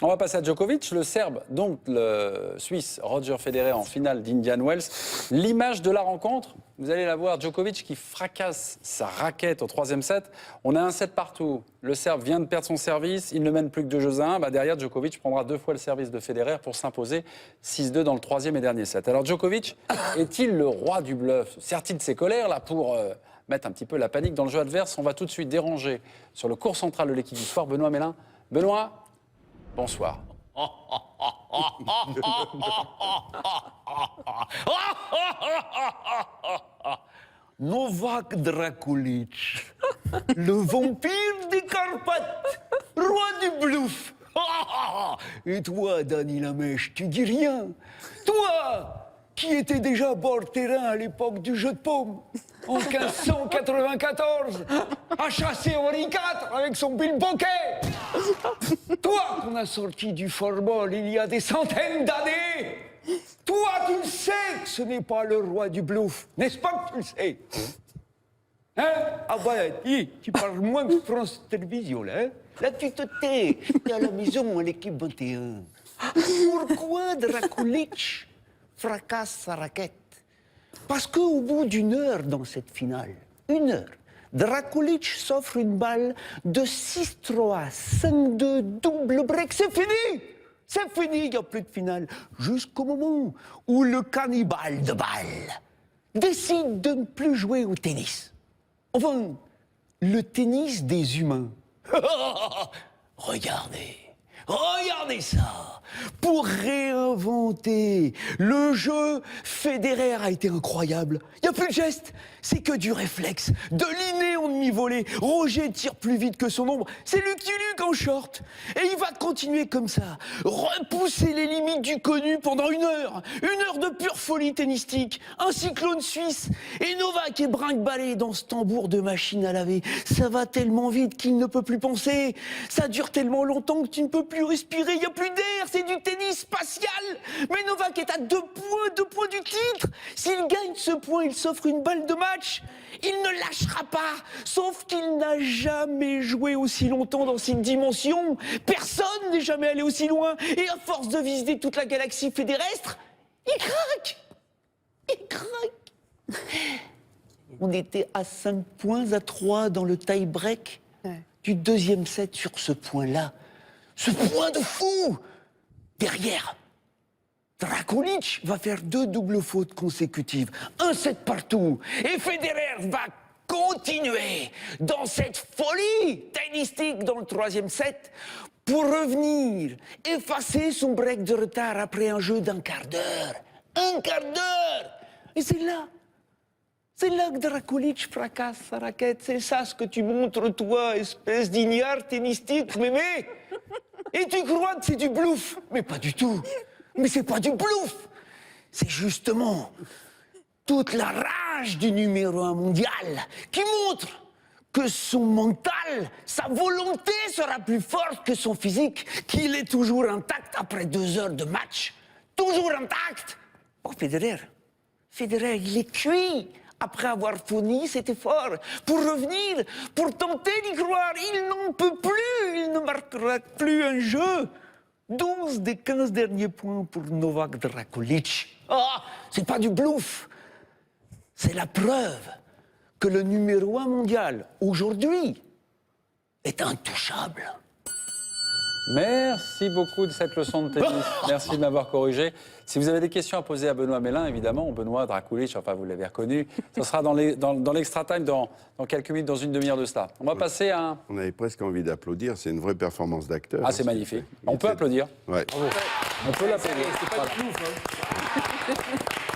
On va passer à Djokovic, le Serbe, donc le Suisse, Roger Federer en finale d'Indian Wells. L'image de la rencontre, vous allez la voir, Djokovic qui fracasse sa raquette au troisième set. On a un set partout. Le Serbe vient de perdre son service, il ne mène plus que 2-1. Derrière, Djokovic prendra 2 fois le service de Federer pour s'imposer 6-2 dans le troisième et dernier set. Alors Djokovic est-il le roi du bluff? Sert-il de ses colères là pour mettre un petit peu la panique dans le jeu adverse? On va tout de suite déranger sur le cours central de l'équipe du soir, Benoît Mélin. Benoît, bonsoir. Novak Drakulic, le vampire des Carpates, roi du bluff. Et toi, Dani Lamèche, tu dis rien. Toi, qui étais déjà à bord terrain à l'époque du jeu de paume, en 1594, à chasser Henri IV avec son pickpocket. Toi qu'on a sorti du formol il y a des centaines d'années. Toi, tu le sais que ce n'est pas le roi du bluff, n'est-ce pas que tu le sais? Hein? Ah tu parles moins que France Télévisions, là. Hein? Là, tu te tais. T'es à la maison, à l'équipe 21. Pourquoi Drakulic fracasse sa raquette? Parce qu'au bout d'une heure dans cette finale, 1 heure, Drakulic s'offre une balle de 6-3, 5-2, double break. C'est fini! C'est fini, il n'y a plus de finale. Jusqu'au moment où le cannibale de balle décide de ne plus jouer au tennis. Enfin, le tennis des humains. Regardez. Regardez ça! Pour réinventer le jeu, Federer a été incroyable. Il n'y a plus de geste, c'est que du réflexe, de l'inné en demi-volée. Roger tire plus vite que son ombre, c'est Lucky Luke en short. Et il va continuer comme ça, repousser les limites du connu pendant 1 heure. 1 heure de pure folie tennistique, un cyclone suisse. Et Novak est brinque-ballé dans ce tambour de machine à laver. Ça va tellement vite qu'il ne peut plus penser. Ça dure tellement longtemps que tu ne peux plus respirer, il n'y a plus d'air, c'est du tennis spatial. Mais Novak est à 2 points du titre. S'il gagne ce point, il s'offre une balle de match. Il ne lâchera pas, sauf qu'il n'a jamais joué aussi longtemps dans cette dimension. Personne n'est jamais allé aussi loin. Et à force de visiter toute la galaxie fédérestre, il craque. Il craque. On était à 5 points à 3 dans le tie-break du deuxième set sur ce point-là. Ce point de fou! Derrière, Drakulic va faire 2 doubles fautes consécutives, 1 set partout. Et Federer va continuer dans cette folie tennistique dans le 3e set pour revenir, effacer son break de retard après un jeu d'1 quart d'heure. 1 quart d'heure! Et c'est là que Drakulic fracasse sa raquette. C'est ça ce que tu montres, toi, espèce d'ignare tennistique, mémé. Et tu crois que c'est du bluff? Mais pas du tout. Mais c'est pas du bluff. C'est justement toute la rage du numéro 1 mondial qui montre que son mental, sa volonté sera plus forte que son physique, qu'il est toujours intact après 2 heures de match. Toujours intact. Oh, Federer, il est cuit. Après avoir fourni cet effort, pour revenir, pour tenter d'y croire, il n'en peut plus, il ne marquera plus un jeu. 12 des 15 derniers points pour Novak Drakulic. Ah, c'est pas du bluff. C'est la preuve que le numéro 1 mondial, aujourd'hui, est intouchable. Merci beaucoup de cette leçon de tennis. Merci de m'avoir corrigé. Si vous avez des questions à poser à Benoît Mélin, évidemment, Benoît Drakulic, enfin vous l'avez reconnu, ce sera dans l'extra time dans quelques minutes, dans une demi-heure de cela. On va passer à un... On avait presque envie d'applaudir, c'est une vraie performance d'acteur. Ah, c'est magnifique. On peut applaudir. Ouais. On peut l'applaudir. C'est pas du bluff, hein.